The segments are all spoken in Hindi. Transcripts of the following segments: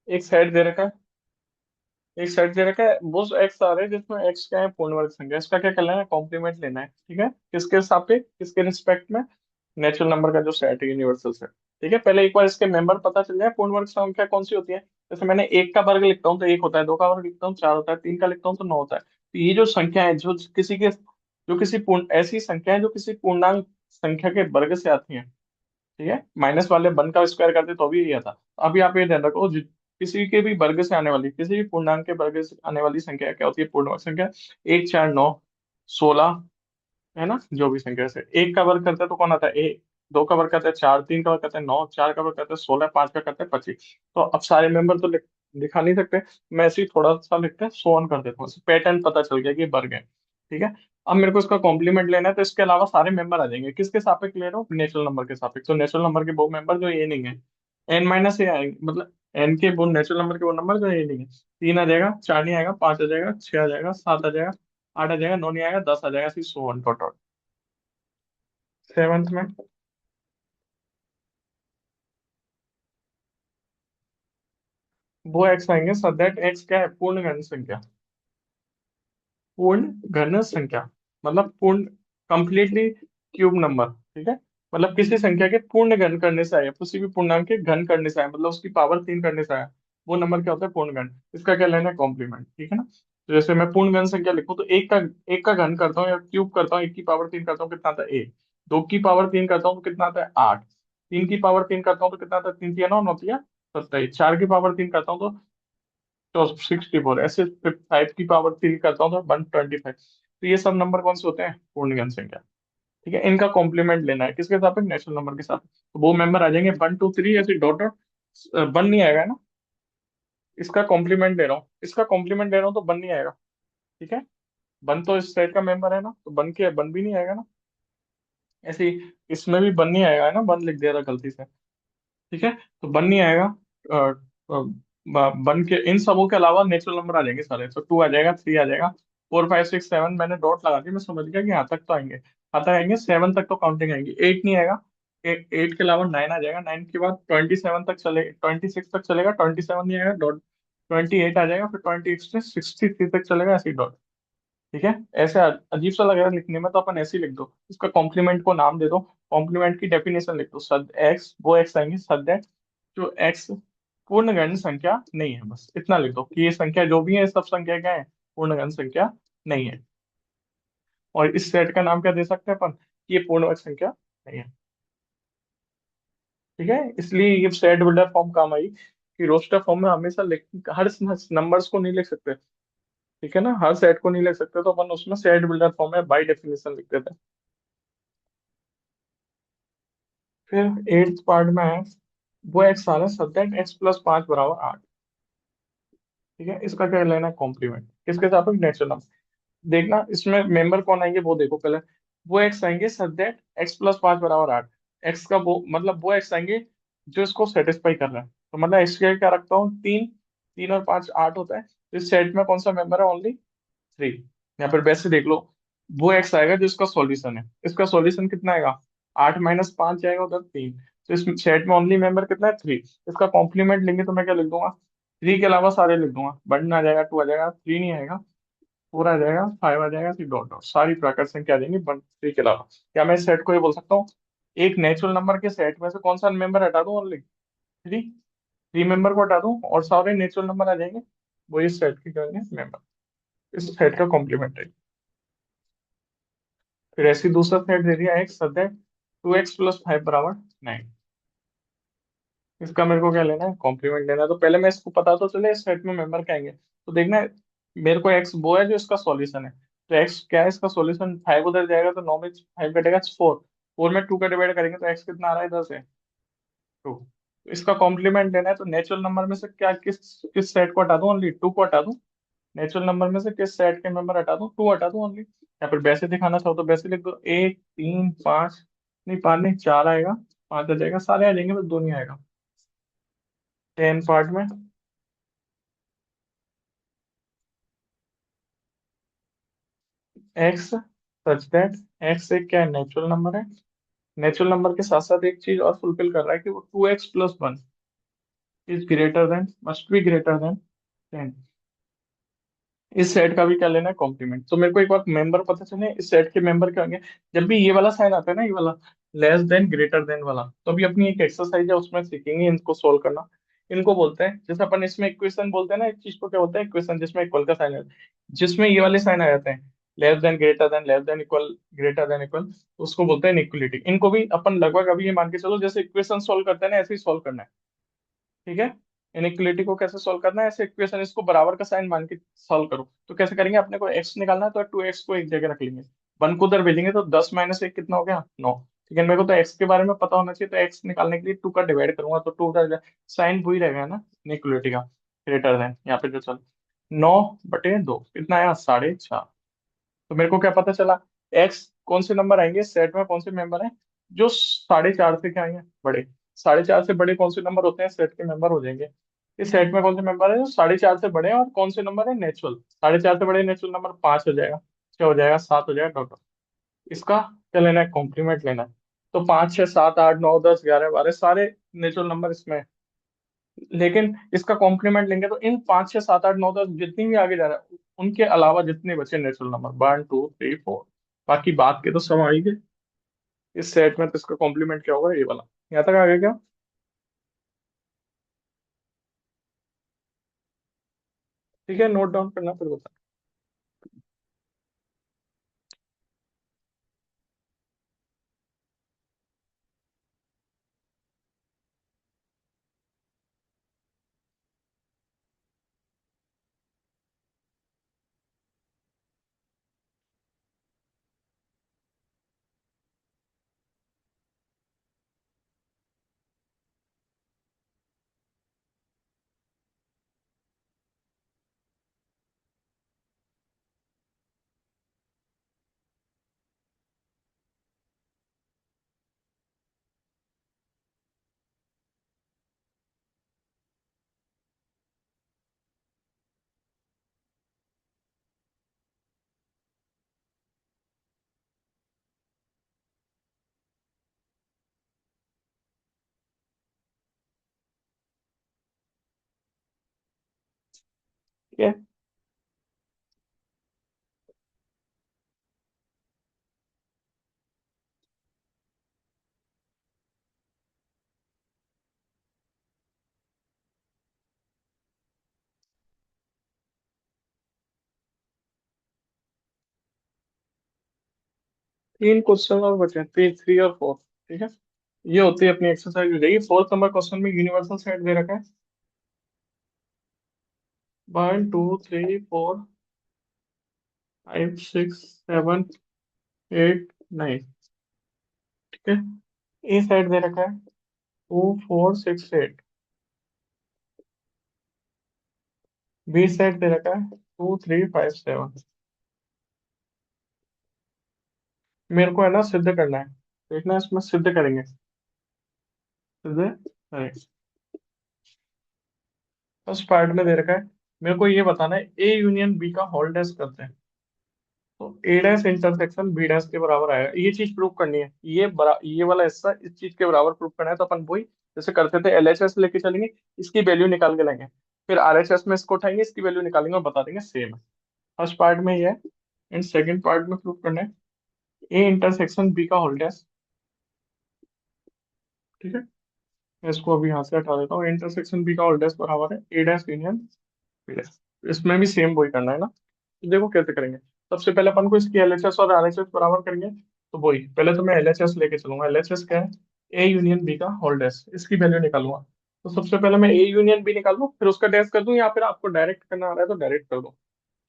एक सेट दे रखा है, एक सेट दे रखा है, वो एक्स आ रहे हैं जिसमें एक्स क्या है, पूर्ण वर्ग संख्या। इसका क्या करना है, कॉम्प्लीमेंट लेना है, ठीक है, किसके सापेक्ष, किसके रिस्पेक्ट में, नेचुरल नंबर का जो सेट है, यूनिवर्सल सेट। ठीक है, पहले एक बार इसके मेंबर पता चल जाए, पूर्ण वर्ग संख्या कौन सी होती है। जैसे मैंने एक का वर्ग लिखता हूँ तो एक होता है, दो का वर्ग लिखता हूँ चार होता है, तीन का लिखता हूँ तो नौ होता है। तो ये जो संख्या है, जो किसी पूर्ण, ऐसी संख्या है जो किसी पूर्णांक संख्या के वर्ग से आती है। ठीक है, माइनस वाले वन का स्क्वायर करते तो भी ये आता। अभी आप ये ध्यान रखो, किसी के भी वर्ग से आने वाली, किसी भी पूर्णांक के वर्ग से आने वाली संख्या क्या होती है, पूर्ण वर्ग संख्या। एक, चार, नौ, 16, है ना, जो भी संख्या से एक का वर्ग करता है तो कौन आता है, एक। दो का वर्ग करता है चार, तीन का वर्ग करता है नौ, चार का वर्ग करता है 16, पांच का करता है 25। तो अब सारे मेंबर तो दिखा नहीं सकते, मैं ऐसे ही थोड़ा सा लिखते हैं, सो ऑन कर देता हूँ, पैटर्न पता चल गया कि ये वर्ग है। ठीक है, अब मेरे को इसका कॉम्प्लीमेंट लेना है, तो इसके अलावा सारे मेंबर आ जाएंगे, किसके सापेक्ष ले रहा हूँ, नेचुरल नंबर के सापेक्ष। तो नेचुरल नंबर के वो मेंबर जो ये नहीं है, एन माइनस ए आएंगे, मतलब एन के वो नेचुरल नंबर के वो नंबर जो ये नहीं है। तीन आ जाएगा, चार नहीं आएगा, पांच आ जाएगा, छह आ जाएगा, सात आ जाएगा, आठ आ जाएगा, नौ नहीं आएगा, दस आ जाएगा, फिर सो ऑन टोटल। सेवंथ में वो एक्स आएंगे, सो दैट एक्स क्या है, पूर्ण घन संख्या। पूर्ण घन संख्या मतलब पूर्ण, कंप्लीटली क्यूब नंबर। ठीक है, मतलब किसी संख्या के पूर्ण घन करने से आया, किसी भी पूर्णांक के घन करने से आया, मतलब उसकी पावर तीन करने से आया, वो नंबर क्या होता है, पूर्ण घन। इसका क्या लेना है, कॉम्प्लीमेंट। ठीक है ना, तो जैसे मैं पूर्ण घन संख्या लिखूं तो एक का घन करता हूँ या क्यूब करता हूँ, एक की पावर तीन करता हूँ, कितना आता है, एक। दो की पावर तीन करता हूँ तो कितना आता है, आठ। तीन की पावर तीन करता हूँ तो कितना आता है, तीन, तीन, नौ, नौ, तिया 27। चार की पावर तीन करता हूँ तो 64। ऐसे फाइव की पावर थ्री करता हूँ तो 125। तो ये सब नंबर कौन से होते हैं, पूर्णगण संख्या। ठीक है, इनका कॉम्प्लीमेंट लेना है, किसके साथ, नेचुरल नंबर के साथ। तो वो मेंबर आ जाएंगे वन टू थ्री, ऐसे डॉट डॉट। वन नहीं आएगा ना, इसका कॉम्प्लीमेंट ले रहा हूँ, इसका कॉम्प्लीमेंट ले रहा हूँ तो वन नहीं आएगा। ठीक है, वन तो इस सेट का मेंबर है ना, तो वन के वन भी नहीं आएगा ना। ऐसे ही इसमें भी वन नहीं आएगा, है ना, वन लिख दिया था गलती से। ठीक है, तो वन नहीं आएगा। वन के इन सबों के अलावा नेचुरल नंबर आ जाएंगे सारे, तो टू आ जाएगा, थ्री आ जाएगा, फोर, फाइव, सिक्स, सेवन, मैंने डॉट लगा दी, मैं समझ गया कि यहाँ तक तो आएंगे, यहाँ तक आएंगे, सेवन तक तो काउंटिंग आएंगी, एट नहीं आएगा। एट के अलावा नाइन आ जाएगा, नाइन के बाद 27 तक चले, 26 तक चलेगा, 27 नहीं आएगा, डॉट। 28 आ जाएगा, फिर 28 से 63 तक चलेगा, ऐसे डॉट। ठीक है, ऐसे अजीब सा लग रहा है लिखने में, तो अपन ऐसे ही लिख दो, इसका कॉम्प्लीमेंट को नाम दे दो, कॉम्प्लीमेंट की डेफिनेशन लिख दो, सद एक्स, वो एक्स आएंगे सद दैट जो एक्स पूर्ण गण संख्या नहीं है, बस इतना लिख दो कि ये संख्या जो भी है, सब संख्या क्या है, पूर्ण गण संख्या नहीं है। और इस सेट का नाम क्या दे सकते हैं अपन, कि ये पूर्ण संख्या नहीं है। ठीक है, इसलिए ये सेट बिल्डर फॉर्म काम आई, कि रोस्टर फॉर्म में हमेशा लिख, हर नंबर्स को नहीं लिख सकते। ठीक है ना, हर सेट को नहीं लिख सकते, तो अपन उसमें सेट बिल्डर फॉर्म में बाई डेफिनेशन लिख देते हैं। फिर एट्थ पार्ट में है, वो एक्स आ रहा है सब्जेक्ट एक्स प्लस पांच बराबर आठ। ठीक है, इसका क्या लेना है, कॉम्प्लीमेंट, किसके साथ, नेचुरल नंबर। देखना इसमें मेंबर कौन आएंगे वो देखो पहले। वो एक्स आएंगे सब्जेक्ट एक्स प्लस पांच बराबर आठ। एक्स का वो मतलब वो एक्स आएंगे जो इसको सेटिस्फाई कर रहा है, तो मतलब एक्स का क्या रखता हूँ, तीन। तीन और पांच आठ होता है, तो इस सेट में कौन सा मेंबर है, ओनली थ्री। यहाँ पर वैसे देख लो, वो एक्स आएगा जो इसका सॉल्यूशन है, इसका सॉल्यूशन कितना आएगा, आठ माइनस पांच जाएगा उधर तीन। तो इस सेट में ओनली मेंबर कितना है, थ्री। इसका कॉम्प्लीमेंट लेंगे तो मैं क्या लिख दूंगा, थ्री के अलावा सारे लिख दूंगा, वन आ जाएगा, टू आ जाएगा, थ्री नहीं आएगा, फोर आ जाएगा, फाइव आ जाएगा, फिर डॉट डॉट सारी प्राकृत संख्या आ जाएंगी वन थ्री के अलावा। क्या मैं इस सेट को ये बोल सकता हूँ, एक नेचुरल नंबर के सेट में से कौन सा मेंबर हटा दूं, ओनली थ्री। थ्री मेंबर को हटा दूं और सारे नेचुरल नंबर आ जाएंगे, वो इस सेट के क्या होंगे, मेंबर। इस सेट का कॉम्प्लीमेंट है। फिर ऐसे ही दूसरा सेट दे दिया, एक subject to x plus five बराबर नाइन। इसका मेरे को क्या लेना है, कॉम्प्लीमेंट लेना है, तो पहले मैं इसको पता तो चले इस सेट में मेंबर क्या आएंगे, तो देखना है, मेरे को एक्स वो है जो इसका सॉल्यूशन है, तो एक्स क्या है इसका सॉल्यूशन, फाइव उधर जाएगा तो नौ में फाइव कटेगा, फोर। फोर में टू का डिवाइड करेंगे तो एक्स कितना आ रहा है इधर से, टू। तो इसका कॉम्प्लीमेंट लेना है, तो नेचुरल नंबर में से क्या, किस किस सेट को हटा दूं, ओनली टू को हटा दूं। नेचुरल नंबर में से किस सेट के मेंबर हटा दूं, टू हटा दूं ओनली। या फिर वैसे दिखाना चाहो तो वैसे लिख दो, एक, तीन, पाँच, नहीं पाँच नहीं, चार आएगा, पाँच आ जाएगा, सारे आ जाएंगे, बस दो नहीं आएगा। टेन पार्ट में, एक्स सच दैट एक्स एक क्या है, नेचुरल नंबर है। नेचुरल नंबर के साथ साथ एक चीज और फुलफिल कर रहा है कि वो two x plus one. Is greater than, must be greater than 10। इस सेट का भी क्या लेना है, कॉम्प्लीमेंट। तो मेरे को एक बार मेंबर पता चले, इस सेट के मेंबर क्या होंगे। जब भी ये वाला साइन आता है ना, ये वाला लेस देन ग्रेटर देन वाला, तो अभी अपनी एक एक्सरसाइज है, उसमें सीखेंगे इनको सोल्व करना। इनको बोलते हैं, जैसे अपन इसमें इक्वेशन बोलते हैं ना, एक चीज को क्या बोलते हैं, इक्वेशन, जिसमें इक्वल का साइन है, जिसमें ये वाले साइन आ जाते हैं, less than, greater than, less than, equal, greater than, equal, उसको बोलते हैं इनइक्वलिटी। इनको भी अपन लगभग अभी ये मान के चलो, जैसे इक्वेशन सोल्व करते हैं ना, ऐसे ही सोल्व करना है। ठीक है। इनइक्वलिटी को कैसे सॉल्व करना है, ऐसे इक्वेशन, इसको बराबर का साइन मान के सॉल्व करो। तो कैसे करेंगे, अपने को एक्स निकालना है, तो 2x को एक जगह रख लेंगे, 1 को उधर भेजेंगे, तो 10 - 1 कितना हो गया, 9। ठीक है, मेरे को तो एक्स के बारे में पता होना चाहिए, तो एक्स निकालने के लिए 2 का डिवाइड करूंगा, तो 2 का साइन वही रहेगा ना, इनइक्वलिटी का, ग्रेटर देन, यहाँ पे जो चल, 9/2 कितना आया, 4.5। तो मेरे को क्या पता चला, एक्स कौन से नंबर आएंगे सेट में, कौन से मेंबर हैं जो 4.5 से क्या आएंगे, बड़े। 4.5 से बड़े कौन से नंबर होते हैं, सेट के मेंबर हो जाएंगे। इस सेट में कौन से मेंबर है जो 4.5 से बड़े हैं, और कौन से नंबर है नेचुरल। 4.5 से बड़े नेचुरल नंबर 5 हो जाएगा, 6 हो जाएगा, 7 हो जाएगा, डॉट। इसका क्या लेना है, कॉम्प्लीमेंट लेना है। तो 5, 6, 7, 8, 9, 10, 11, 12 सारे नेचुरल नंबर इसमें है। लेकिन इसका कॉम्प्लीमेंट लेंगे तो इन 5, 6, 7, 8, 9, 10 जितनी भी आगे जा रहा है, उनके अलावा जितने बचे नेचुरल नंबर, 1, 2, 3, 4, बाकी बात के तो सब आएंगे इस सेट में। तो इसका कॉम्प्लीमेंट क्या होगा, ये वाला। यहाँ तक आ गया क्या। ठीक है, नोट डाउन करना फिर बता। 3 क्वेश्चन और बचे हैं, 3 और 4। ठीक है, ये होती है अपनी एक्सरसाइज हो जाएगी। 4th नंबर क्वेश्चन में यूनिवर्सल सेट दे रखा है, 1, 2, 3, 4, 5, 6, 7, 8, 9। ठीक है, ए सेट दे रखा है 2, 4, 6, 8। बी सेट दे रखा है 2, 3, 5, 7। मेरे को है ना सिद्ध करना है, देखना इसमें सिद्ध करेंगे, सिद्ध करें। फर्स्ट पार्ट में दे रखा है, मेरे को ये बताना है ए यूनियन बी का होल्ड डैश करते हैं, तो ए डैश इंटरसेक्शन बी डैश के बराबर आएगा। ये चीज प्रूव करनी है, ये वाला हिस्सा इस चीज के बराबर प्रूव करना है, तो अपन वही जैसे करते थे, एलएचएस लेके चलेंगे, इसकी वैल्यू निकाल के लाएंगे, फिर आरएचएस में इसको उठाएंगे, इसकी वैल्यू निकालेंगे और बता देंगे सेम है। फर्स्ट पार्ट में ये है, एंड सेकंड पार्ट में प्रूव करना है ए इंटरसेक्शन बी का होल्ड डैश। ठीक है, मैं इसको अभी यहाँ से हटा देता हूँ, इंटरसेक्शन बी का होल्ड डैश बराबर है ए डैश यूनियन बी डैश। इसमें भी सेम वही करना है ना। तो देखो कैसे करेंगे, सबसे पहले अपन को इसकी एलएचएस और आरएचएस बराबर करेंगे। तो वही पहले तो मैं एलएचएस लेके चलूंगा, एलएचएस क्या है, ए यूनियन बी का होल डैश, इसकी वैल्यू निकालूंगा। तो सबसे पहले मैं ए यूनियन बी निकाल लूं, फिर उसका डैश कर दूं, या फिर आपको डायरेक्ट करना आ रहा है तो डायरेक्ट कर दो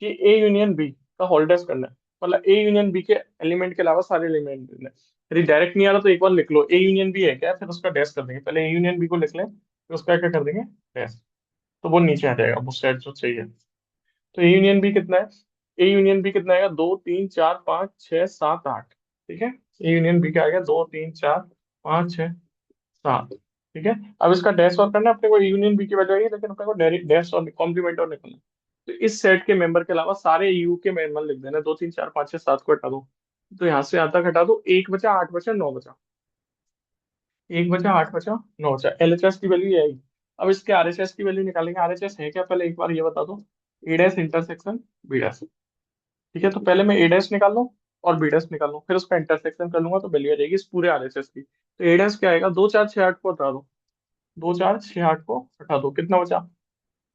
कि ए यूनियन बी का होल डैश करना है। मतलब ए यूनियन बी के एलिमेंट के अलावा सारे एलिमेंट लेना है। यदि डायरेक्ट नहीं आ रहा तो एक बार लिख लो ए यूनियन बी है क्या, फिर उसका डैश कर देंगे, पहले ए यूनियन बी को लिख लें, फिर उसका क्या कर देंगे, डैश। तो वो नीचे आ जाएगा, वो सेट जो चाहिए। तो ए यूनियन बी कितना है, ए यूनियन बी कितना आएगा, 2, 3, 4, 5, 6, 7, 8। ठीक है, ए यूनियन बी क्या आ गया, 2, 3, 4, 5, 6, 7। ठीक है, अब इसका डैश और करना है अपने को, ए यूनियन बी की वजह है, लेकिन अपने को डैश और कॉम्प्लीमेंट और निकालना है। तो इस सेट के मेंबर के अलावा सारे यू के मेंबर लिख देना, 2, 3, 4, 5, 6, 7 को हटा दो। तो यहाँ से आता हटा दो, 1 बचा, 8 बचा, 9 बचा, 1 बचा, 8 बचा, 9 बचा, एलएचएस की वैल्यू ये आई। अब इसके आरएचएस की वैल्यू निकालेंगे। आरएचएस है क्या, पहले एक बार ये बता दो। ए डैश इंटरसेक्शन बी डैश। ठीक है, तो पहले मैं ए डैश निकाल लूं और बी डैश निकाल लूं, फिर उसका इंटरसेक्शन कर लूंगा तो वैल्यू आ जाएगी इस पूरे आरएचएस की। तो ए डैश क्या आएगा, 2 4 6 8 को हटा दो। 2 4 6 8 को हटा दो, कितना बचा?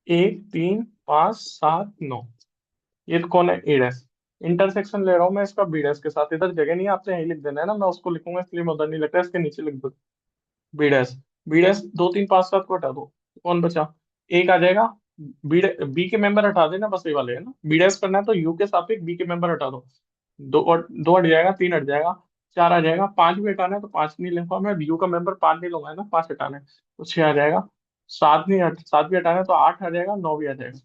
1 3 5 7 9। ये तो कौन है, ए डैश। इंटरसेक्शन ले रहा हूँ मैं इसका बी डैश के साथ, इधर जगह नहीं है, आपसे यही लिख देना है ना, मैं उसको लिखूंगा इसलिए मैं उधर नहीं लिख रहा, इसके नीचे लिख दो बी डैश। बी डैश 2 3 5 7 को हटा दो, कौन बचा? एक आ जाएगा। बी बी के मेंबर हटा देना, बस ये वाले है ना, बी डैश करना है तो यू के सापेक्ष बी के मेंबर हटा दो। दो हट जाएगा, 3 हट जाएगा, 4 आ जाएगा, 5 भी हटाना है तो 5 नहीं लूंगा मैं, यू का मेंबर 5 नहीं लूंगा है ना, 5 हटाना है तो 6 आ जाएगा। 7 भी हटाना है तो 8 आ जाएगा, 9 भी आ जाएगा।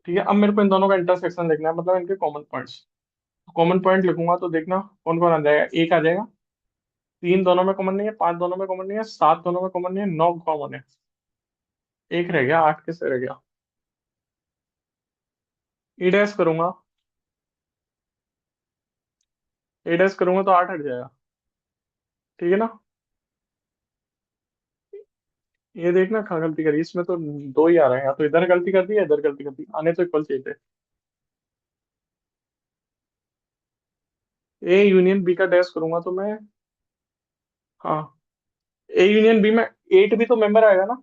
ठीक है, अब मेरे को इन दोनों का इंटरसेक्शन लिखना है, मतलब इनके कॉमन पॉइंट्स। कॉमन पॉइंट लिखूंगा तो देखना कौन कौन आ जाएगा। एक आ जाएगा, 3 दोनों में कॉमन नहीं है, 5 दोनों में कॉमन नहीं है, 7 दोनों में कॉमन नहीं है, 9 कॉमन है। एक रह गया, 8 किससे रह गया? ए डैश करूंगा, ए डैश करूंगा तो 8 हट जाएगा। ठीक है ना? ये देखना कहाँ गलती करी इसमें, तो दो ही आ रहे हैं, या तो इधर गलती कर दी या इधर गलती कर दी, आने तो इक्वल चाहिए थे। ए यूनियन बी का डैश करूंगा तो मैं, हाँ, ए यूनियन बी में 8 भी तो मेंबर आएगा ना,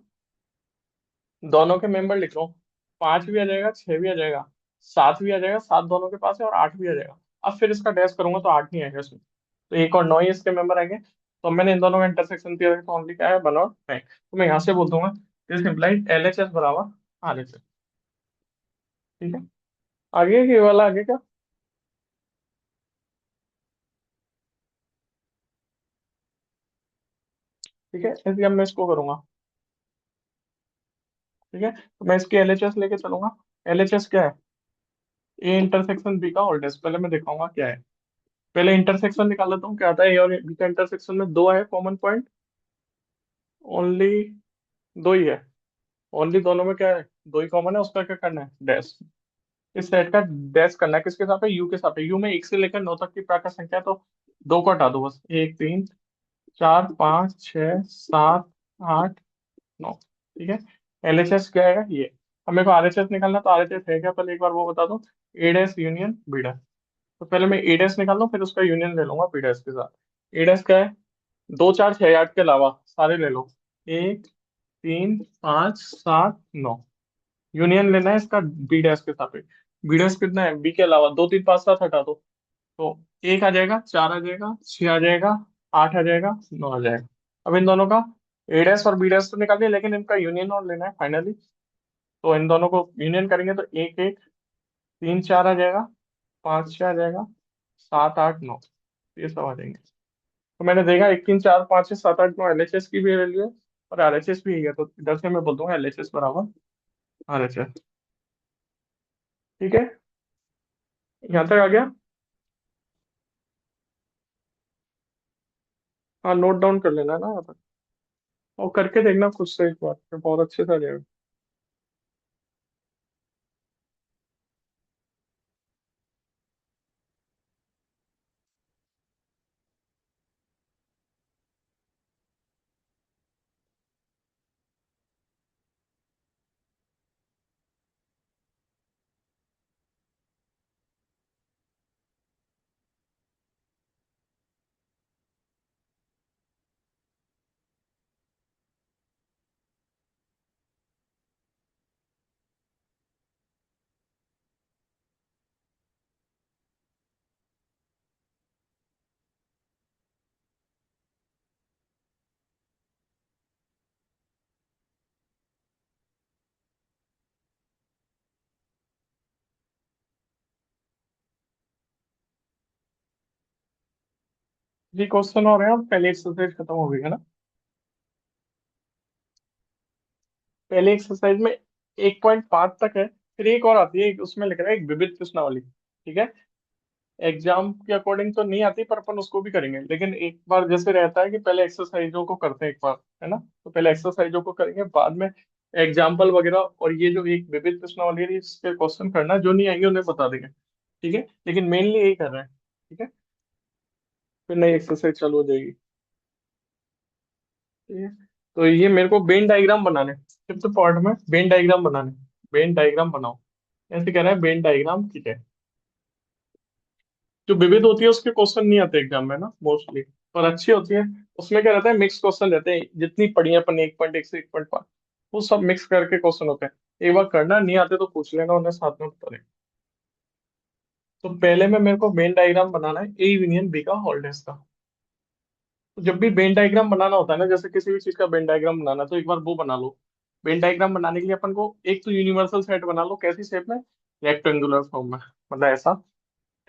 दोनों के मेंबर लिख रहा हूँ। 5 भी आ जाएगा, 6 भी आ जाएगा, 7 भी आ जाएगा, 7 दोनों के पास है, और 8 भी आ जाएगा। अब फिर इसका डैश करूंगा तो 8 नहीं आएगा इसमें, तो एक और 9 ही इसके मेंबर आएंगे। तो मैंने इन दोनों का इंटरसेक्शन किया तो ओनली क्या है, 1 और 9, तो मैं यहाँ से बोल दूंगा this implies L H S बराबर आर एच एस। ठीक है, आगे ये वाला आगे क्या? ठीक है, इसलिए अब मैं इसको करूंगा। ठीक है, तो मैं इसकी एल एच एस लेके चलूंगा। एल एच एस क्या है? ए इंटरसेक्शन बी का होल डैश, पहले मैं दिखाऊंगा क्या है। पहले इंटरसेक्शन निकाल लेता हूँ, क्या आता है, ए और बी का इंटरसेक्शन में दो है कॉमन पॉइंट, ओनली दो ही है। ओनली दोनों में क्या है, दो ही कॉमन है, उसका क्या करना है, डैश। इस सेट का डैश करना है, किसके साथ है, यू के साथ है। यू में 1 से लेकर 9 तक की प्राकृत संख्या है, तो दो को हटा दो बस, 1 3 4 5 6 7 8 9। ठीक है, एलएचएस क्या है ये। अब मेरे को आरएचएस निकालना है, तो आरएचएस है क्या, पहले एक बार वो बता दो। ए डैश यूनियन बी डैश। तो पहले मैं ए डैश निकाल लूँ, फिर उसका यूनियन ले लूंगा बी डैश के साथ। ए डैश क्या है, 2 4 6 8 के अलावा सारे ले लो। 1 3 5 7 9, यूनियन लेना है इसका बी डैश के साथ। बी डैश कितना है, बी के अलावा 2 3 5 7 हटा दो, तो एक आ जाएगा, 4 आ जाएगा, 6 आ जाएगा, 8 आ जाएगा, 9 आ जाएगा। अब इन दोनों का ए डैश और बी डैश तो निकाल दिया, लेकिन इनका यूनियन और लेना है फाइनली। तो इन दोनों को यूनियन करेंगे तो 1 1 3 4 आ जाएगा, 5 6 आ जाएगा, 7 8 9, ये सब आ जाएंगे। तो मैंने देखा 1 3 4 5 6 7 8 9 एलएचएस की भी वैल्यू है और आरएचएस भी है, तो इधर से मैं बोल दूंगा एलएचएस बराबर आरएचएस। ठीक है, यहाँ तक आ गया। हाँ, नोट डाउन कर लेना है ना यहाँ तक, और करके देखना खुद से एक बार, फिर बहुत अच्छे से आ जाएगा। जी, क्वेश्चन और है, अब पहले एक्सरसाइज खत्म हो गई है ना। पहले एक्सरसाइज में 1.5 तक है, फिर एक और आती है, उसमें लिख रहा है एक विविध प्रश्नावली। ठीक है, एग्जाम के अकॉर्डिंग तो नहीं आती, पर अपन उसको भी करेंगे, लेकिन एक बार जैसे रहता है कि पहले एक्सरसाइजों को करते हैं एक बार, है ना, तो पहले एक्सरसाइजों को करेंगे, बाद में एग्जाम्पल वगैरह, और ये जो एक विविध प्रश्नावली है इसके क्वेश्चन करना, जो नहीं आएंगे उन्हें बता देंगे। ठीक है, लेकिन मेनली यही कर रहे हैं। ठीक है, फिर नई एक्सरसाइज चालू हो जाएगी। ठीक है, तो ये मेरे को वेन डायग्राम बनाने, फिफ्थ पार्ट में वेन डायग्राम बनाने, वेन डायग्राम बनाओ, ऐसे कह रहा है वेन डायग्राम, ठीक है। जो विविध होती है उसके क्वेश्चन नहीं आते एग्जाम में ना मोस्टली, पर अच्छी होती है। उसमें क्या रहता है, मिक्स क्वेश्चन रहते हैं, जितनी पढ़ी है अपन 1.1 से 1.5, वो सब मिक्स करके क्वेश्चन होते हैं। एक बार करना, नहीं आते तो पूछ लेना, उन्हें साथ में बता देंगे। तो पहले में मेरे को वेन डायग्राम बनाना है ए यूनियन बी का हॉलिडेज का। तो जब भी वेन डायग्राम बनाना होता है ना, जैसे किसी भी चीज का वेन डायग्राम बनाना है, तो एक बार वो बना लो। वेन डायग्राम बनाने के लिए अपन को एक तो यूनिवर्सल सेट बना लो, कैसी शेप में, रेक्टेंगुलर फॉर्म में, मतलब ऐसा,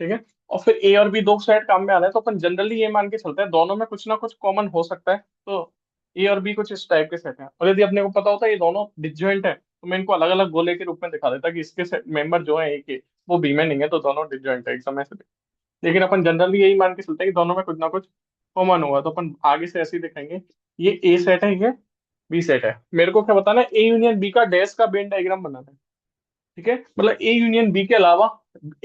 ठीक है। और फिर ए और बी दो साइड काम में आ रहा है, तो अपन जनरली ये मान के चलते हैं दोनों में कुछ ना कुछ कॉमन हो सकता है, तो ए और बी कुछ इस टाइप के सेट हैं। और यदि अपने को पता होता है ये दोनों डिसजॉइंट है, तो मैं इनको अलग अलग गोले के रूप में दिखा देता कि इसके मेंबर जो है ए के, वो बी में नहीं है, तो दोनों डिसजॉइंट है एकदम ऐसे। लेकिन अपन जनरली यही मान के चलते हैं कि दोनों में कुछ ना कुछ कॉमन होगा, तो अपन आगे से ऐसे ही दिखाएंगे, ये ए सेट है, ये बी सेट है। मेरे को क्या बताना है, ए यूनियन बी का डैश का वेन डायग्राम बनाना है, ठीक है। मतलब ए यूनियन बी के अलावा,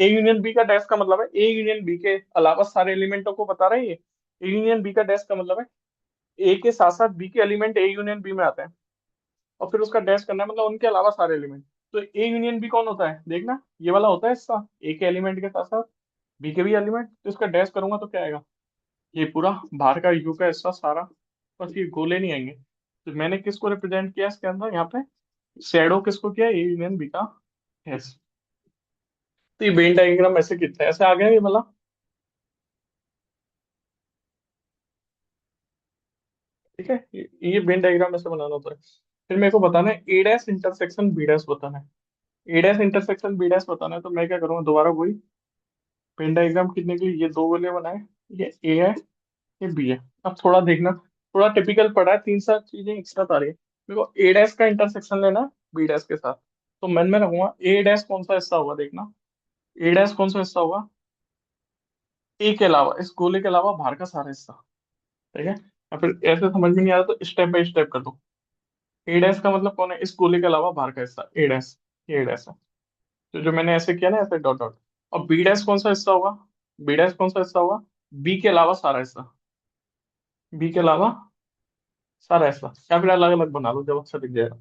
ए यूनियन बी का डैश का मतलब है ए यूनियन बी के अलावा सारे एलिमेंटों को बता रहे हैं ये। ए यूनियन बी का डैश का मतलब है ए के साथ साथ बी के एलिमेंट ए यूनियन बी में आते हैं, और फिर उसका डैश करना है, मतलब उनके अलावा सारे एलिमेंट। तो ए यूनियन बी कौन होता है, देखना ये वाला होता है हिस्सा, ए के एलिमेंट के साथ साथ बी के भी एलिमेंट, तो इसका डैश करूंगा तो क्या आएगा, ये पूरा बाहर का यू का हिस्सा सारा, बस ये गोले नहीं आएंगे। तो मैंने किसको रिप्रेजेंट किया इसके अंदर, यहाँ पे शेडो किसको किया, ए यूनियन बी का डैश। तो ये वेन डायग्राम ऐसे कितना है, ऐसे आ गया ये वाला, ठीक है। ये वेन डायग्राम ऐसे बनाना होता है। फिर मेरे को बताना है ए डैश इंटरसेक्शन बी डैश बताना है, ए डैश इंटरसेक्शन बी डैश बताना है, तो मैं क्या करूंगा, दोबारा वही वेन डायग्राम खींचने के लिए ये दो गोले बनाए, ये ए है, ये बी है। अब थोड़ा देखना, थोड़ा टिपिकल पड़ा है, तीन चार चीजें एक साथ आ रही है। मेरे को ए डैश का इंटरसेक्शन लेना बी डैश के साथ, तो मन में रखूंगा ए डैश कौन सा हिस्सा होगा, देखना ए डैश कौन सा हिस्सा होगा, ए के अलावा, इस गोले के अलावा बाहर का सारा हिस्सा, ठीक है। या फिर ऐसे समझ में नहीं आ रहा तो स्टेप बाय स्टेप कर दो। ए डैश का मतलब कौन है, इस गोले के अलावा बाहर का हिस्सा, ए डैश, ये ए डैश है। तो जो मैंने ऐसे किया ना, ऐसे डॉट डॉट। और बी डैश कौन सा हिस्सा होगा, बी डैश कौन सा हिस्सा होगा, बी के अलावा सारा हिस्सा, बी के अलावा सारा हिस्सा, या फिर अलग अलग बना लो जब अच्छा दिख जाएगा।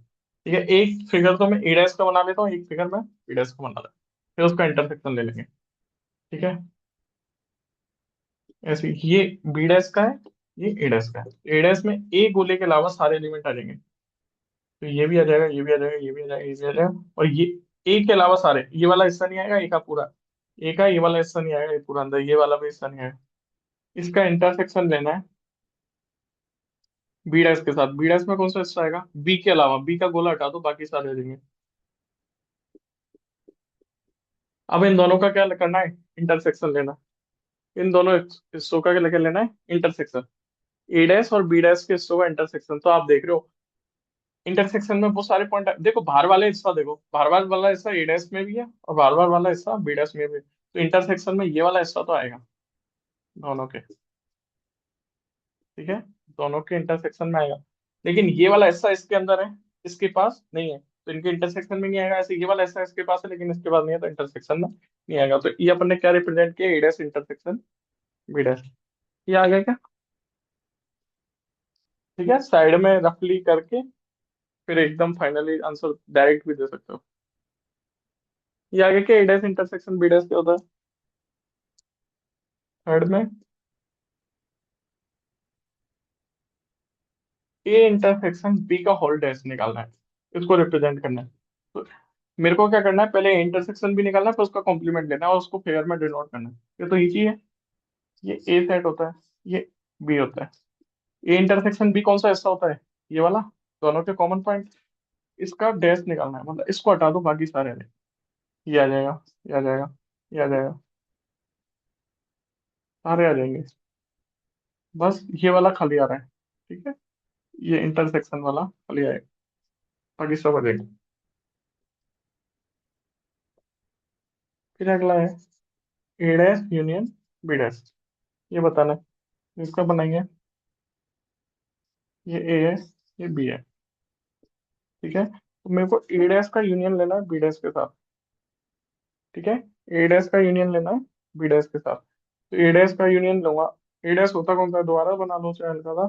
ठीक है, एक फिगर तो मैं ए डैश का बना लेता हूँ, एक फिगर मैं बी डैश का बना लेता हूँ, फिर उसका इंटरसेक्शन ले लेंगे, ठीक है। ऐसे ये बी डैश का है, ये ए डैश का है, ए डैश में ए गोले के अलावा सारे एलिमेंट आ जाएंगे। तो ये भी आ जाएगा, ये भी आ जाएगा, ये भी आ जाएगा, ये भी आ जाएगा, और ये ए के अलावा सारे, ये वाला हिस्सा नहीं आएगा, ए का पूरा, ए का ये वाला हिस्सा नहीं आएगा, ये पूरा अंदर, ये वाला भी हिस्सा नहीं आएगा। इसका इंटरसेक्शन लेना है बी डैश के साथ, बी डैश में कौन सा हिस्सा आएगा, बी के अलावा, बी का गोला हटा दो, बाकी सारे आ जाएंगे। अब इन दोनों का क्या करना है, इंटरसेक्शन लेना है। इन दोनों हिस्सों का क्या लेना है, इंटरसेक्शन, ए डैश और बी डैश के हिस्सों का इंटरसेक्शन। तो आप देख रहे हो इंटरसेक्शन में वो सारे पॉइंट देखो, बाहर वाले हिस्सा देखो, बाहर बार वाला हिस्सा ए डैश में भी है और बाहर बार वाला हिस्सा बी डैश में भी है। तो इंटरसेक्शन में ये वाला हिस्सा तो आएगा दोनों के, ठीक है, दोनों के इंटरसेक्शन में आएगा। लेकिन ये वाला हिस्सा इसके अंदर है, इसके पास नहीं है, तो इनके इंटरसेक्शन में नहीं आएगा। ऐसे ये वाला हिस्सा इसके पास है लेकिन इसके पास नहीं है, तो इंटरसेक्शन में नहीं आएगा। तो ये अपन ने क्या रिप्रेजेंट किया, ए डैश इंटरसेक्शन बी डैश, ये आ गया क्या, ठीक है। साइड में रफली करके फिर एकदम फाइनली आंसर डायरेक्ट भी दे सकते हो। ये आगे क्या, ए डैश इंटरसेक्शन बी डैश क्या होता है, थर्ड में ए इंटरसेक्शन बी का होल डैश निकालना है, इसको रिप्रेजेंट करना है। तो मेरे को क्या करना है, पहले इंटरसेक्शन भी निकालना है, फिर उसका कॉम्प्लीमेंट लेना है और उसको फिगर में डिनोट करना है। ये तो इजी है, ये ए सेट होता है, ये बी होता है। ए इंटरसेक्शन बी कौन सा हिस्सा होता है, ये वाला, दोनों के कॉमन पॉइंट, इसका डैश निकालना है, मतलब इसको हटा दो बाकी सारे आ जाएंगे। ये आ जाएगा, ये आ जाएगा, ये आ जाएगा, सारे आ जाएंगे, बस ये वाला खाली आ रहा है, ठीक है। ये इंटरसेक्शन वाला खाली आएगा, बाकी सब आ जाएगा। फिर अगला है ए डैश यूनियन बी डैश, ये बताना है, इसका बनाएंगे, ये ए है, ये बी है, ठीक है। तो मेरे को ए डैश का यूनियन लेना है बी डैश के साथ, ठीक है। ए डैश का यूनियन लेना है बी डैश के साथ, तो ए डैश का यूनियन लूंगा। ए डैश होता कौन सा है, दोबारा बना लो चाहे हल्का सा,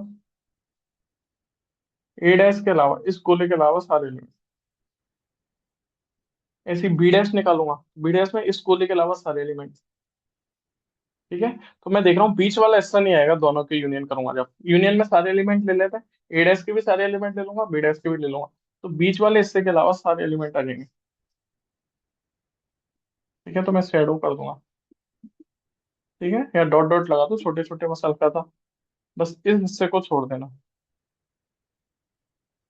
ए डैश के अलावा, इस गोले के अलावा सारे एलिमेंट। ऐसे बी डैश निकालूंगा, बी डैश में इस गोले के अलावा सारे एलिमेंट। ठीक है। तो मैं देख रहा हूँ बीच वाला ऐसा नहीं आएगा, दोनों के यूनियन करूंगा जब, यूनियन में सारे एलिमेंट ले लेते हैं, ए डैश के भी सारे एलिमेंट ले लूंगा, बी डैश के भी ले लूंगा, तो बीच वाले हिस्से के अलावा सारे एलिमेंट आ जाएंगे। ठीक है, तो मैं शेडो कर दूंगा। ठीक है, या डॉट डॉट लगा दो, छोटे छोटे बस हल्का था। बस इस हिस्से को छोड़ देना,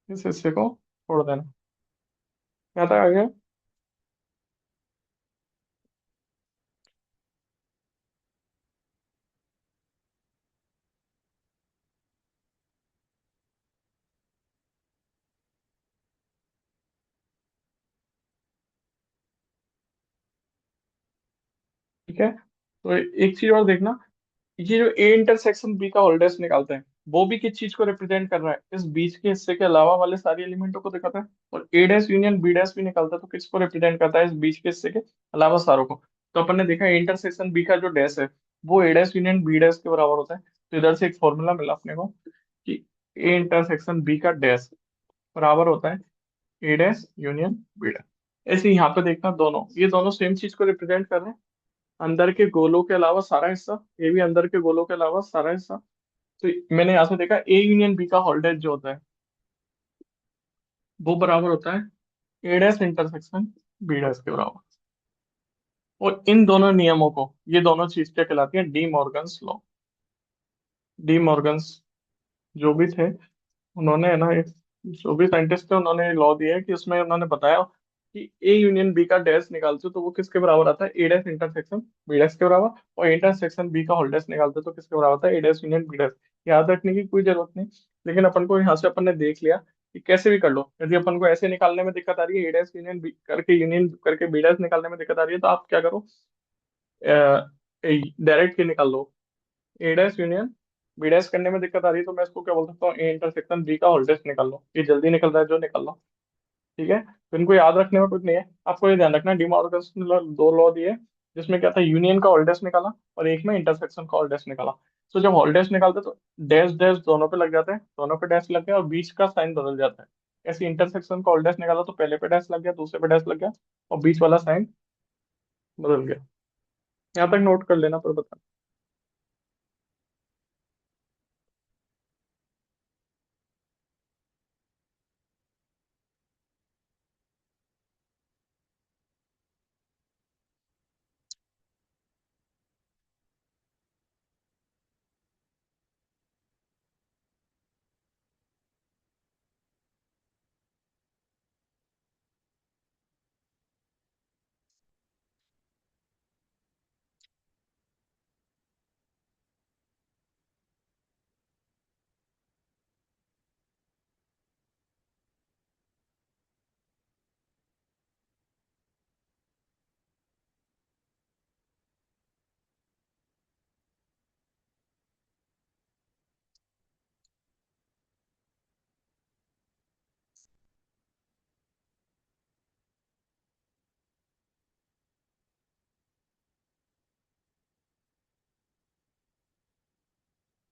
इस हिस्से को छोड़ देना। क्या था आगे? ठीक है, तो एक चीज और देखना, ये जो ए इंटरसेक्शन बी का होल्डेक्स निकालते हैं, वो भी किस चीज को रिप्रेजेंट कर रहा है? इस बीच के हिस्से के अलावा वाले सारे एलिमेंटों को दिखाता है। और ए डैश यूनियन बी डैश भी निकालता है, तो किसको रिप्रेजेंट करता है? इस बीच के हिस्से के अलावा सारों को। तो अपन ने देखा इंटरसेक्शन बी का जो डैश है, वो ए डैश यूनियन बी डैश के बराबर होता है। तो इधर से एक फॉर्मूला मिला अपने को कि ए इंटरसेक्शन बी का डैश बराबर होता है ए डैश यूनियन बी डैश। ऐसे ही यहाँ पे देखना, दोनों ये दोनों सेम चीज को रिप्रेजेंट कर रहे हैं, अंदर के गोलों के अलावा सारा हिस्सा, ये भी अंदर के गोलों के अलावा सारा हिस्सा। तो मैंने यहाँ से देखा ए यूनियन बी का होल्डेज जो होता है, वो बराबर होता है ए डैश इंटरसेक्शन बी डैश के बराबर। और इन दोनों नियमों को, ये दोनों चीज क्या कहलाती है? D Morgan's law. D Morgan's जो भी थे, उन्होंने है ना एक, जो भी साइंटिस्ट थे उन्होंने लॉ दिया है कि उसमें उन्होंने बताया कि ए यूनियन बी का डैश निकालते हो तो वो किसके बराबर आता है? ए डैश इंटरसेक्शन बी डैश के बराबर। और इंटरसेक्शन बी का होल डैश निकालते हो तो किसके बराबर आता है? ए डैश यूनियन बी डैश। याद रखने की कोई जरूरत नहीं, लेकिन अपन को यहाँ से अपन ने देख लिया कि कैसे भी कर लो। यदि अपन को ऐसे निकालने में दिक्कत आ रही है, ए डैश यूनियन करके बी डैश निकालने में दिक्कत आ रही है, तो आप क्या करो, डायरेक्ट ही निकाल लो। ए डैश यूनियन बी डैश करने में दिक्कत आ रही है, तो मैं इसको क्या बोल सकता हूँ? ए इंटरसेक्शन बी का होल डैश निकाल लो, ये जल्दी निकल रहा है जो निकल लो। ठीक है, तो इनको याद रखने में कुछ नहीं है, आपको ये ध्यान रखना डिमॉर्गन्स ने दो लॉ दिए, जिसमें क्या था, यूनियन का होल डैश निकाला और एक में इंटरसेक्शन का होल डैश निकाला। तो जब होल डैश निकालते तो डैश डैश दोनों पे लग जाते हैं, दोनों पे डैश लग गया और बीच का साइन बदल जाता है। ऐसे इंटरसेक्शन का होल डैश निकाला तो पहले पे डैश लग गया, दूसरे पे डैश लग गया, और बीच वाला साइन बदल गया। यहाँ तक नोट कर लेना, पर बता।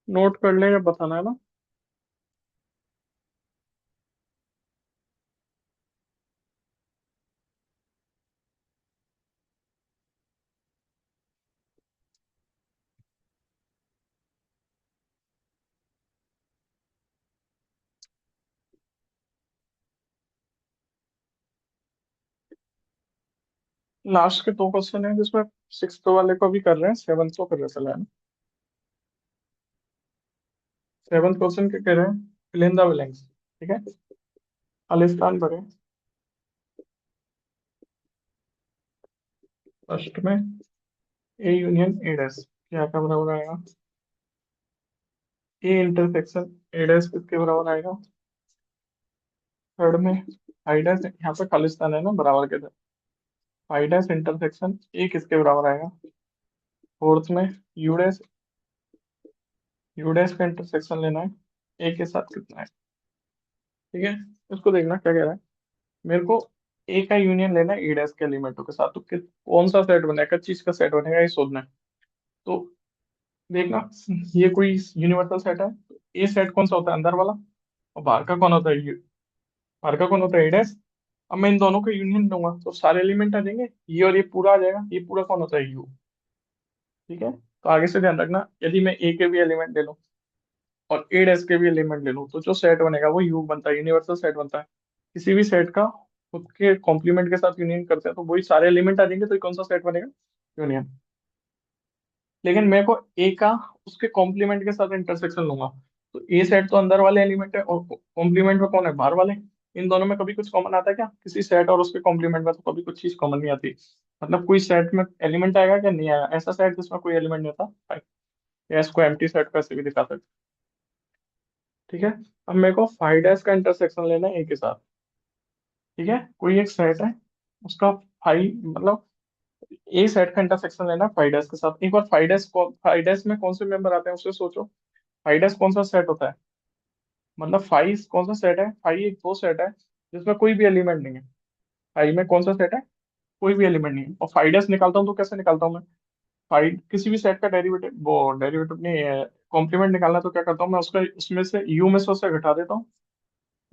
नोट कर ले, जब बताना है ना। लास्ट के दो क्वेश्चन है जिसमें सिक्स वाले को भी कर रहे हैं, सेवन्थ को कर रहे चला है ना। सेवन्थ क्वेश्चन क्या कह रहे हैं? Fill in the blanks. ठीक है, खालिस्तान भरे। फर्स्ट में ए यूनियन ए डैश क्या का बराबर आएगा? ए इंटरसेक्शन ए डैश किसके बराबर आएगा? थर्ड में आई डैश, यहाँ पे खालिस्तान है ना बराबर के साथ, आई डैश इंटरसेक्शन ए किसके बराबर आएगा? फोर्थ में यू डैश, यू डैश का इंटरसेक्शन लेना है ए के साथ कितना है। ठीक है, इसको देखना क्या कह रहा है। मेरे को ए का यूनियन लेना है ए डैश के एलिमेंटों के साथ, तो कौन सा सेट बनेगा, किस चीज का सेट बनेगा, ये सोचना है। तो देखना, ये कोई यूनिवर्सल सेट है, ए सेट कौन सा होता है? अंदर वाला। और बाहर का कौन होता है यू, बाहर का कौन होता है एडेस। अब मैं इन दोनों का यूनियन लूंगा तो सारे एलिमेंट आ जाएंगे, ये और ये पूरा आ जाएगा, ये पूरा कौन होता है यू। ठीक है, तो आगे से ध्यान रखना, यदि मैं ए के भी एलिमेंट ले लूं और ए डैश के भी एलिमेंट ले लूं तो जो सेट बनेगा वो यू बनता है, यूनिवर्सल सेट बनता है। किसी भी सेट का खुद के कॉम्प्लीमेंट के साथ यूनियन करते हैं तो वही सारे एलिमेंट आ जाएंगे, तो ये कौन सा सेट बनेगा, यूनियन। लेकिन मैं को ए का उसके कॉम्प्लीमेंट के साथ इंटरसेक्शन लूंगा, तो ए सेट तो अंदर वाले एलिमेंट है और कॉम्प्लीमेंट में कौन है, बाहर वाले। इन दोनों में कभी कुछ कॉमन आता है क्या, किसी सेट और उसके कॉम्प्लीमेंट में तो कभी कुछ चीज कॉमन नहीं आती। मतलब कोई सेट में एलिमेंट आएगा क्या, नहीं आएगा, ऐसा सेट जिसमें कोई एलिमेंट नहीं होता, या इसको एम्प्टी सेट कैसे भी दिखा सकते। ठीक है, अब मेरे को फाइव डैश का इंटरसेक्शन लेना है ए के साथ। ठीक है, कोई एक सेट है, उसका फाइव मतलब ए सेट का इंटरसेक्शन लेना है फाइव डैश के साथ। एक बार फाइव डैश में कौन से मेंबर आते हैं उससे सोचो। फाइव डैश कौन सा सेट होता है, मतलब फाइव कौन सा सेट है, फाइव एक वो सेट है जिसमें कोई भी एलिमेंट नहीं है। फाइव में कौन सा सेट है, कोई भी एलिमेंट नहीं है। और फाइव डैश निकालता हूँ तो कैसे निकालता हूँ मैं, फाइव किसी भी सेट का डेरिवेटिव, वो डेरिवेटिव नहीं है, कॉम्प्लीमेंट निकालना है तो क्या करता हूँ मैं, उसका उसमें से यू में से उसे घटा देता हूँ,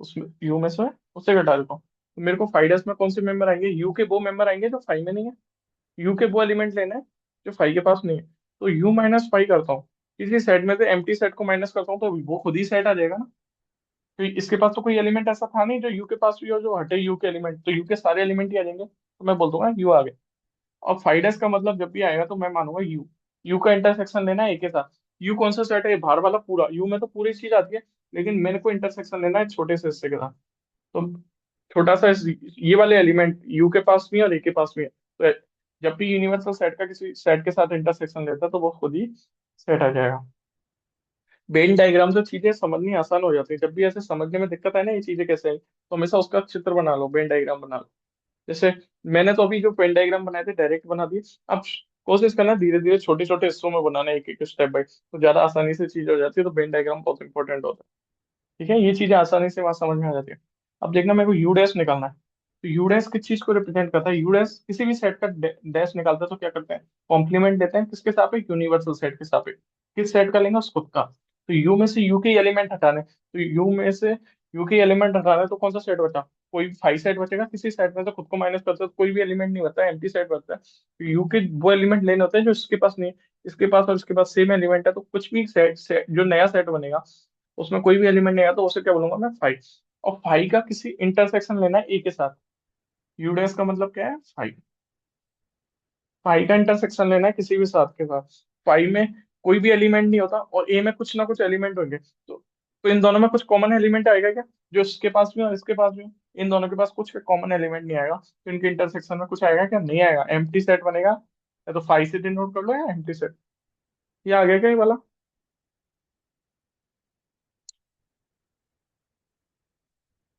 उसमें यू में से उससे घटा देता हूँ। तो मेरे को फाइव डैश में कौन से मेंबर आएंगे, यू के वो मेंबर आएंगे जो फाइव में नहीं है। यू के वो एलिमेंट लेना है जो फाइव के पास नहीं है। तो यू माइनस फाइव करता हूँ, किसी सेट में से एम्प्टी सेट को माइनस करता हूँ तो वो खुद ही सेट आ जाएगा ना। तो इसके पास तो कोई एलिमेंट ऐसा था नहीं जो यू के पास भी हो जो हटे यू के एलिमेंट, तो यू के सारे एलिमेंट ही आ जाएंगे, तो मैं बोल दूंगा यू आ गए। और फाइव डैश का मतलब जब भी आएगा तो मैं मानूंगा यू, यू का इंटरसेक्शन लेना है एक के साथ। यू कौन सा सेट है, ये बाहर वाला पूरा, यू में तो पूरी चीज आती है, लेकिन मेरे को इंटरसेक्शन लेना है छोटे से हिस्से के साथ। तो छोटा सा ये वाले एलिमेंट यू के पास भी है और ए के पास भी है, तो जब भी यूनिवर्सल सेट का किसी सेट के साथ इंटरसेक्शन लेता है तो वो खुद ही सेट आ जाएगा। वेन डायग्राम से चीजें समझनी आसान हो जाती है, जब भी ऐसे समझने में दिक्कत आए ना ये चीजें कैसे आई, तो हमेशा उसका चित्र बना लो, वेन डायग्राम बना लो। जैसे मैंने तो अभी जो वेन डायग्राम बनाए थे डायरेक्ट बना दिए। अब कोशिश करना धीरे धीरे छोटे छोटे हिस्सों में बनाना, एक एक स्टेप बाय, तो ज्यादा आसानी से चीज हो जाती है, तो वेन डायग्राम बहुत इंपॉर्टेंट होता है। ठीक है, ये चीजें आसानी से वहां समझ में आ जाती है। अब देखना मेरे को यू डैश निकालना है, तो यू डैश किस चीज को रिप्रेजेंट करता है, यू डैश किसी भी सेट का डैश निकालता है तो क्या करते हैं, कॉम्प्लीमेंट देते हैं किसके सापेक्ष, यूनिवर्सल सेट के सापेक्ष। किस सेट का लेंगे, उस खुद का। तो यू में से यू के एलिमेंट हटाने, तो यू में से यू के एलिमेंट हटाने तो कौन सा सेट बचा, कोई फाइव सेट बचेगा, किसी सेट में से खुद को माइनस करते हैं तो कोई भी एलिमेंट नहीं बचता, एम्प्टी सेट बचता है। तो यू के वो एलिमेंट लेने होते हैं जो इसके पास नहीं है, इसके पास और इसके पास सेम एलिमेंट है, तो कुछ भी सेट जो नया सेट बनेगा उसमें कोई भी एलिमेंट नहीं आया तो उसे क्या बोलूंगा मैं, फाइव। और फाइव का किसी इंटरसेक्शन लेना है ए के साथ, यूडेस का मतलब क्या है, फाइव। फाइव का इंटरसेक्शन लेना है किसी भी साथ के साथ, फाइव में कोई भी एलिमेंट नहीं होता और ए में कुछ ना कुछ एलिमेंट होंगे, तो इन दोनों में कुछ कॉमन एलिमेंट आएगा क्या, जो इसके पास भी हो और इसके पास भी हो। इन दोनों के पास कुछ कॉमन एलिमेंट नहीं आएगा, तो इनके इंटरसेक्शन में कुछ आएगा क्या, नहीं आएगा, एम्प्टी सेट बनेगा। या तो फाइव से डिनोट कर लो या एम्प्टी सेट। ये आ गया क्या ये वाला,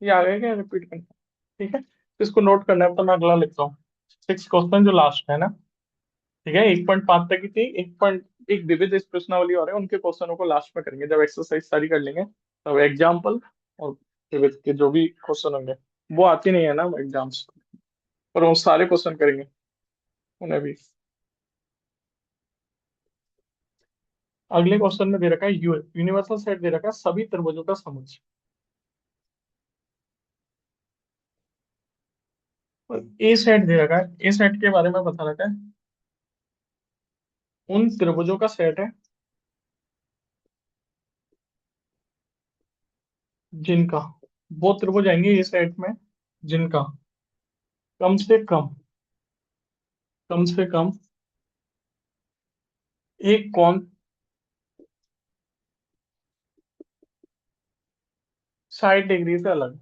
ये आ गया क्या, रिपीट करना। ठीक है, तो इसको नोट करना है तो मैं अगला लिखता हूँ। सिक्स क्वेश्चन जो लास्ट है ना। ठीक है, 1.5 तक की थी, एक पॉइंट एक विविध इस प्रश्नावली और है, उनके क्वेश्चनों को लास्ट में करेंगे जब एक्सरसाइज सारी कर लेंगे, तब एग्जाम्पल और विविध के जो भी क्वेश्चन होंगे, वो आती नहीं है ना एग्जाम्स, पर वो सारे क्वेश्चन करेंगे उन्हें भी। अगले क्वेश्चन में दे रखा है यूनिवर्सल सेट दे रखा है सभी त्रिभुजों का समुच्चय। ए सेट दे रखा है, ए सेट के बारे में बता रखा है, उन त्रिभुजों का सेट है जिनका, वो त्रिभुज आएंगे ए सेट में जिनका कम से कम, कम से कम एक कोण 60 डिग्री से अलग।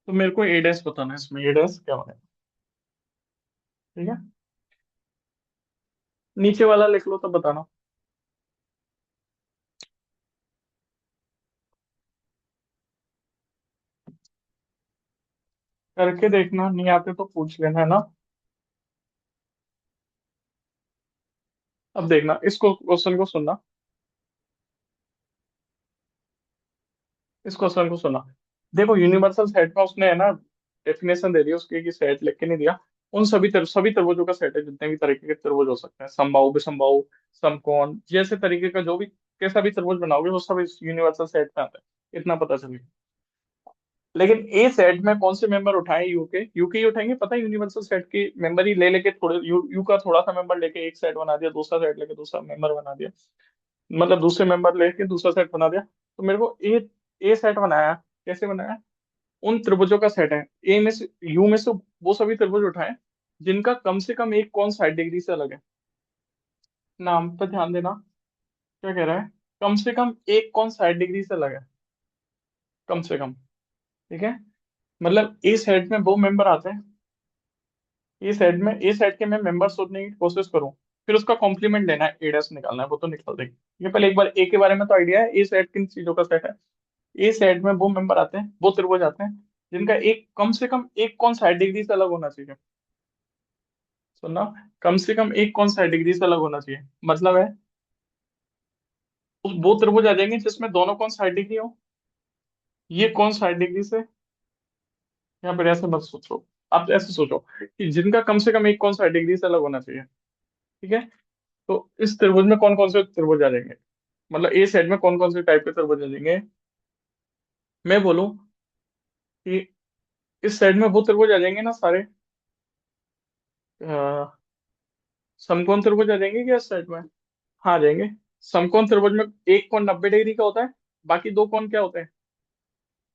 तो मेरे को ए डैश बताना है इसमें, ए डैश क्या बनेगा। ठीक है, नीचे वाला लिख लो तो बताना। करके देखना, नहीं आते तो पूछ लेना है ना। अब देखना इसको, क्वेश्चन को सुनना, इस क्वेश्चन को सुना। देखो यूनिवर्सल सेट का उसने है ना डेफिनेशन दे दी उसकी, कि सेट लिख के नहीं दिया। सभी त्रिभुजों का सेट है, जितने भी तरीके के त्रिभुज हो सकते हैं, समबाहु विषमबाहु समकोण जैसे तरीके का जो भी कैसा भी त्रिभुज बनाओगे वो सब इस यूनिवर्सल सेट में आता है, इतना पता चलेगा। लेकिन ए सेट में कौन से मेंबर उठाए, यू के ही उठाएंगे, पता है यूनिवर्सल सेट के मेंबर ही ले लेके थोड़े यू का थोड़ा सा मेंबर लेके एक सेट बना दिया, दूसरा सेट लेके दूसरा मेंबर बना दिया, मतलब दूसरे मेंबर लेके दूसरा सेट बना दिया। तो मेरे को ए सेट बनाया, कैसे बनाया, उन त्रिभुजों का सेट है, ए में से यू में से वो सभी त्रिभुज उठाए जिनका कम से कम एक कोण 60 डिग्री से अलग है। नाम पर ध्यान देना, क्या कह रहा है, कम से कम एक कोण 60 डिग्री से अलग है, कम से कम। ठीक है, मतलब ए सेट में वो मेंबर आते हैं, ए सेट के मैं मेंबर सोचने की कोशिश करूं, फिर उसका कॉम्प्लीमेंट लेना है, ए डैश निकालना है, वो तो निकाल देंगे। ये पहले एक बार ए के बारे में तो आइडिया है, ए सेट किन चीजों का सेट है। ए सेट में वो मेंबर आते हैं, वो त्रिभुज आते हैं जिनका एक कम से कम एक कोण 60 डिग्री से अलग होना चाहिए। सुनना, कम से कम एक कोण 60 डिग्री से अलग होना चाहिए, मतलब है उस वो त्रिभुज आ जाएंगे जिसमें दोनों कोण 60 डिग्री हो। ये कोण 60 डिग्री से, या फिर ऐसे मत सोचो, आप ऐसे सोचो कि जिनका कम से कम एक कोण 60 डिग्री से अलग होना चाहिए। ठीक है, तो इस त्रिभुज में कौन कौन से त्रिभुज आ जाएंगे, मतलब ए सेट में कौन कौन से टाइप के त्रिभुज आ जाएंगे। मैं बोलूं कि इस सेट में वो त्रिभुज आ जाएंगे ना सारे, अ, समकोण त्रिभुज आ जाएंगे क्या इस सेट में। हाँ आ जाएंगे। समकोण त्रिभुज में एक कोण 90 डिग्री का होता है, बाकी दो कोण क्या होते हैं,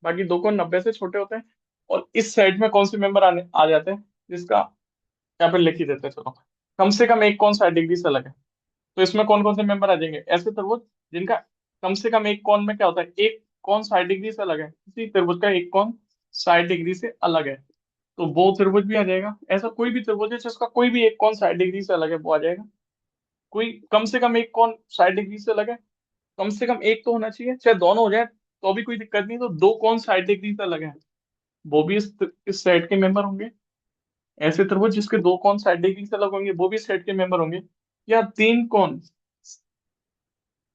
बाकी दो कोण 90 से छोटे होते हैं। और इस सेट में कौन से मेंबर आने आ जाते हैं जिसका, यहाँ पे लिख ही देते हैं चलो, कम से कम एक कोण 60 डिग्री से अलग है। तो इसमें कौन कौन से मेंबर आ जाएंगे, ऐसे त्रिभुज जिनका कम से कम एक कोण में क्या होता है, एक कोण 60 डिग्री से अलग है, किसी त्रिभुज का एक कोण 60 डिग्री से अलग है, तो वो त्रिभुज भी आ जाएगा। ऐसा कोई भी त्रिभुज है जिसका कोई भी एक कोण 60 डिग्री से अलग है, वो आ जाएगा। कोई कम से कम एक कोण 60 डिग्री से अलग है, कम से कम एक तो होना चाहिए, चाहे दोनों हो जाए तो भी कोई दिक्कत नहीं, तो दो कोण 60 डिग्री से अलग है, वो भी इस सेट के मेंबर होंगे। ऐसे त्रिभुज जिसके दो कोण 60 डिग्री से अलग होंगे, वो भी सेट के मेंबर होंगे। या तीन कोण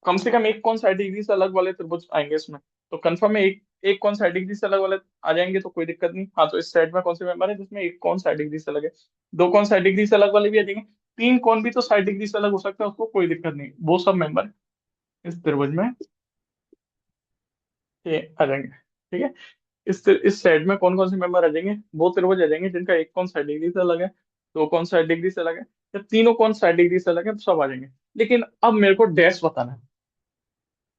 कम से कम एक कोण 60 डिग्री से अलग वाले त्रिभुज आएंगे इसमें, तो कंफर्म है एक एक कोण 60 डिग्री से अलग वाले आ जाएंगे, तो कोई दिक्कत नहीं। हाँ, तो इस सेट में कौन से मेंबर है जिसमें एक कोण 60 डिग्री से अलग है, दो कोण 60 डिग्री से अलग वाले भी आ जाएंगे, तीन कोण भी तो 60 डिग्री से अलग हो सकता है, उसको कोई दिक्कत नहीं, वो सब मेंबर इस त्रिभुज में ये आ जाएंगे। ठीक है, इस सेट में कौन कौन से मेंबर आ जाएंगे, वो त्रिभुज आ जाएंगे जिनका एक कोण 60 डिग्री से अलग है, दो कोण 60 डिग्री से अलग है, या तीनों कोण 60 डिग्री से अलग है, तो सब आ जाएंगे। लेकिन अब मेरे को डैश बताना है।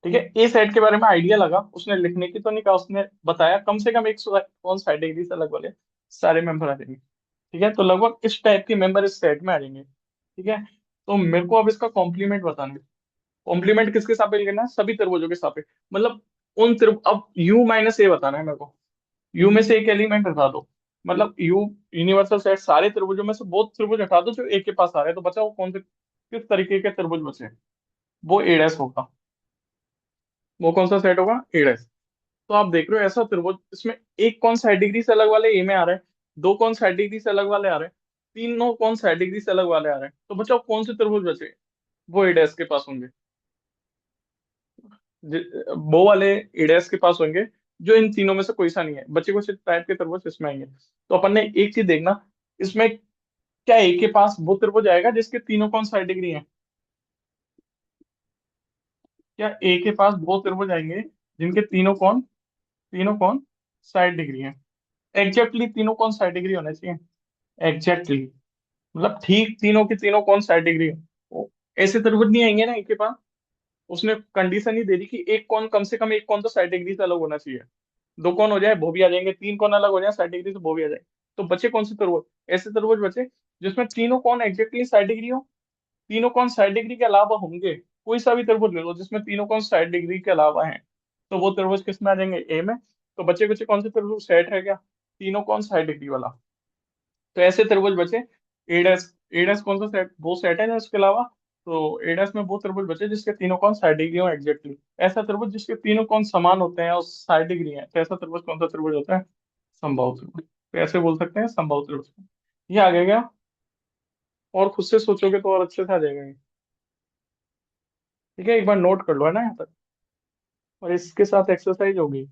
ठीक है, ए सेट के बारे में आइडिया लगा, उसने लिखने की तो नहीं कहा, उसने बताया कम से कम एक कोण 60 डिग्री से अलग वाले सारे मेंबर आ जाएंगे। ठीक है, तो लगभग इस टाइप के मेंबर इस सेट में आ जाएंगे। ठीक है, तो मेरे को अब इसका कॉम्प्लीमेंट बताना है। कॉम्प्लीमेंट किसके सापेक्ष करना है, सभी त्रिभुजों के सापेक्ष, मतलब अब यू माइनस ए बताना है मेरे को, यू में से एक एलिमेंट हटा दो, मतलब यू यूनिवर्सल सेट सारे त्रिभुजों में से वो त्रिभुज हटा दो जो एक के पास आ रहे हैं, तो बचा वो कौन से किस तरीके के त्रिभुज बचे, वो ए डैश होगा। वो कौन सा सेट होगा, ए डैश। तो आप देख रहे हो ऐसा त्रिभुज, इसमें एक कौन 60 डिग्री से अलग वाले ए में आ रहे हैं, दो कौन 60 डिग्री से अलग वाले आ रहे हैं, तीनों कौन 60 डिग्री से अलग वाले आ रहे हैं, तो बचाओ कौन से त्रिभुज बचे, वो ए डैश के पास होंगे। वो वाले ए डैश के पास होंगे जो इन तीनों में से कोई सा नहीं है, बचे कुछ टाइप के त्रिभुज इसमें आएंगे। तो अपन ने एक चीज देखना, इसमें क्या ए के पास वो त्रिभुज आएगा जिसके तीनों कौन 60 डिग्री है, क्या ए के पास वो त्रिभुज आएंगे जिनके तीनों कौन 60 डिग्री है, एग्जैक्टली तीनों कौन 60 डिग्री होने चाहिए, एग्जैक्टली, मतलब ठीक तीनों के तीनों कौन 60 डिग्री हो, ऐसे त्रिभुज नहीं आएंगे ना एक के पास। उसने कंडीशन ही दे दी कि एक कौन कम से कम एक कौन तो 60 डिग्री से अलग होना चाहिए, दो कौन हो जाए वो भी आ जाएंगे, तीन कौन अलग हो जाए 60 डिग्री से वो भी आ जाए। तो बचे कौन से त्रिभुज, ऐसे त्रिभुज बचे जिसमें तीनों कौन एग्जैक्टली 60 डिग्री हो, तीनों कौन 60 डिग्री के अलावा होंगे, कोई सा भी त्रिभुज ले लो जिसमें तीनों कौन 60 डिग्री के अलावा हैं, तो वो त्रिभुज किस में आ जाएंगे, ए में। तो बचे बचे कौन से त्रिभुज सेट है क्या, तीनों कौन 60 डिग्री वाला। तो ऐसे त्रिभुज बचे, ए डैश कौन सा सेट, वो सेट है ना इसके अलावा। तो ए डैश में वो त्रिभुज बचे जिसके तीनों कौन 60 डिग्री हो एग्जैक्टली। ऐसा त्रिभुज जिसके तीनों कौन समान होते हैं और 60 डिग्री है, तो ऐसा त्रिभुज कौन सा त्रिभुज होता है, समबाहु त्रिभुज। तो ऐसे बोल सकते हैं समबाहु त्रिभुज। ये आ गया क्या, और खुद से सोचोगे तो और अच्छे से आ जाएगा ये। ठीक है, एक बार नोट कर लो है ना यहाँ तक, और इसके साथ एक्सरसाइज होगी।